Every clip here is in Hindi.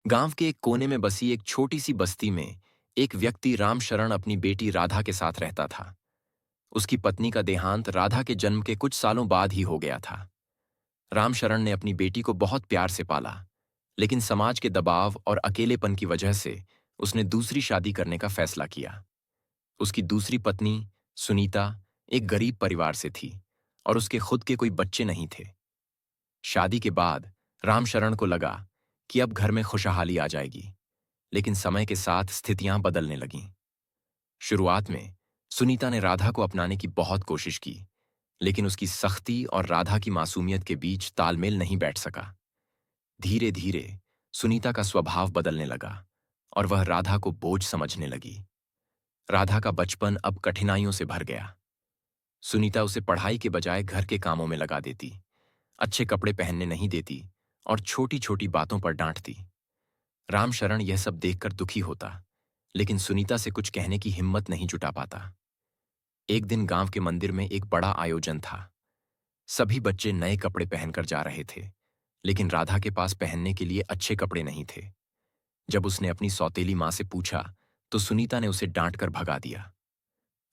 गांव के एक कोने में बसी एक छोटी सी बस्ती में एक व्यक्ति रामशरण अपनी बेटी राधा के साथ रहता था। उसकी पत्नी का देहांत राधा के जन्म के कुछ सालों बाद ही हो गया था। रामशरण ने अपनी बेटी को बहुत प्यार से पाला, लेकिन समाज के दबाव और अकेलेपन की वजह से उसने दूसरी शादी करने का फैसला किया। उसकी दूसरी पत्नी सुनीता एक गरीब परिवार से थी और उसके खुद के कोई बच्चे नहीं थे। शादी के बाद रामशरण को लगा कि अब घर में खुशहाली आ जाएगी, लेकिन समय के साथ स्थितियां बदलने लगीं। शुरुआत में सुनीता ने राधा को अपनाने की बहुत कोशिश की, लेकिन उसकी सख्ती और राधा की मासूमियत के बीच तालमेल नहीं बैठ सका। धीरे धीरे सुनीता का स्वभाव बदलने लगा और वह राधा को बोझ समझने लगी। राधा का बचपन अब कठिनाइयों से भर गया। सुनीता उसे पढ़ाई के बजाय घर के कामों में लगा देती, अच्छे कपड़े पहनने नहीं देती और छोटी छोटी बातों पर डांटती। रामशरण यह सब देखकर दुखी होता, लेकिन सुनीता से कुछ कहने की हिम्मत नहीं जुटा पाता। एक दिन गांव के मंदिर में एक बड़ा आयोजन था। सभी बच्चे नए कपड़े पहनकर जा रहे थे, लेकिन राधा के पास पहनने के लिए अच्छे कपड़े नहीं थे। जब उसने अपनी सौतेली मां से पूछा, तो सुनीता ने उसे डांटकर भगा दिया।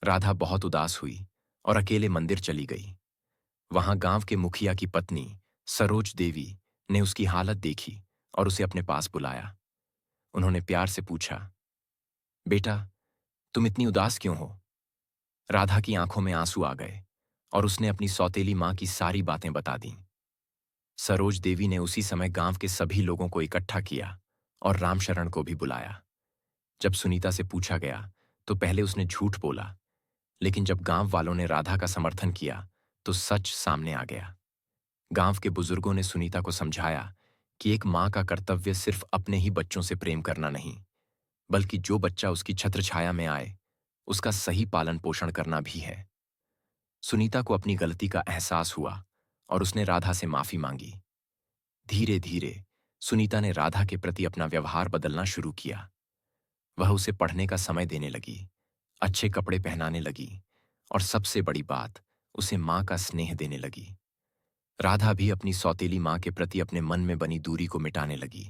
राधा बहुत उदास हुई और अकेले मंदिर चली गई। वहां गांव के मुखिया की पत्नी सरोज देवी ने उसकी हालत देखी और उसे अपने पास बुलाया। उन्होंने प्यार से पूछा, बेटा, तुम इतनी उदास क्यों हो? राधा की आंखों में आंसू आ गए और उसने अपनी सौतेली मां की सारी बातें बता दीं। सरोज देवी ने उसी समय गांव के सभी लोगों को इकट्ठा किया और रामशरण को भी बुलाया। जब सुनीता से पूछा गया तो पहले उसने झूठ बोला, लेकिन जब गांव वालों ने राधा का समर्थन किया तो सच सामने आ गया। गांव के बुजुर्गों ने सुनीता को समझाया कि एक मां का कर्तव्य सिर्फ अपने ही बच्चों से प्रेम करना नहीं, बल्कि जो बच्चा उसकी छत्रछाया में आए उसका सही पालन पोषण करना भी है। सुनीता को अपनी गलती का एहसास हुआ और उसने राधा से माफी मांगी। धीरे धीरे सुनीता ने राधा के प्रति अपना व्यवहार बदलना शुरू किया। वह उसे पढ़ने का समय देने लगी, अच्छे कपड़े पहनाने लगी और सबसे बड़ी बात, उसे मां का स्नेह देने लगी। राधा भी अपनी सौतेली मां के प्रति अपने मन में बनी दूरी को मिटाने लगी।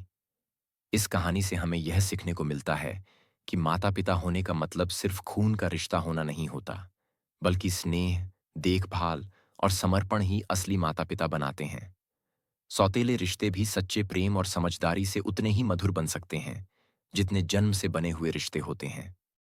इस कहानी से हमें यह सीखने को मिलता है कि माता पिता होने का मतलब सिर्फ खून का रिश्ता होना नहीं होता, बल्कि स्नेह, देखभाल और समर्पण ही असली माता पिता बनाते हैं। सौतेले रिश्ते भी सच्चे प्रेम और समझदारी से उतने ही मधुर बन सकते हैं जितने जन्म से बने हुए रिश्ते होते हैं।